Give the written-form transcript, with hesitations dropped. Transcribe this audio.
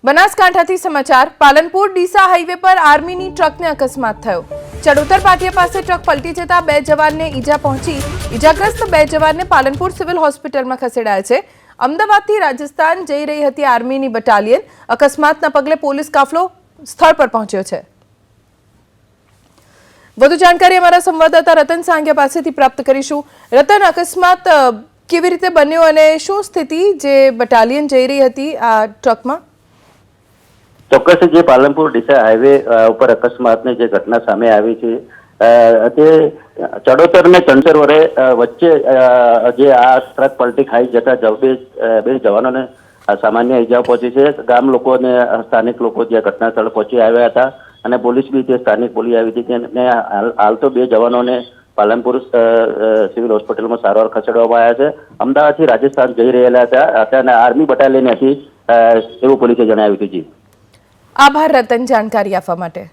બનાસકાંઠાથી સમાચાર પાલનપુર ડીસા હાઈવે પર આર્મીની ટ્રકને અકસ્માત થયો। ચડોતર પાટિયા પાસે ટ્રક પલટી જતા બે જવાનને ઈજા પહોંચી। ઈજાગ્રસ્ત બે જવાનને પાલનપુર સિવિલ હોસ્પિટલમાં ખસેડાયા છે। અમદાવાદથી રાજસ્થાન જઈ રહી હતી આર્મીની બટાલિયન। અકસ્માતના પગલે પોલીસ કાફલો સ્થળ પર પહોંચ્યો છે। વધુ જાણકારી અમારા સંવાદદાતા રતન સાંગિયા પાસેથી પ્રાપ્ત કરીશું। રતન, અકસ્માત કેવી રીતે બન્યો અને શું સ્થિતિ જે બટાલિયન જઈ રહી હતી આ ટ્રકમાં? ચોક્કસ જે પાલનપુર ડીસા હાઈવે ઉપર અકસ્માતની જે ઘટના સામે આવી છે તે ચડોતર ને ચણસર વચ્ચે જે આ ટ્રક પલટી ખાઈ જતા બે જવાનોને સામાન્ય ઈજાઓ પહોંચી છે। ગામ લોકો ને સ્થાનિક લોકો જે ઘટના સ્થળ પહોંચી આવ્યા હતા અને પોલીસ બી તે સ્થાનિક પોલીસ આવી હતી અને હાલ તો બે જવાનોને પાલનપુર સિવિલ હોસ્પિટલમાં સારવાર ખસેડવામાં આવ્યા છે। અમદાવાદથી રાજસ્થાન જઈ રહેલા હતા અને આર્મી બટાલિયન હતી એવું પોલીસે જણાવ્યું હતું। જી આભાર રતન, જાણકારી આપવા માટે।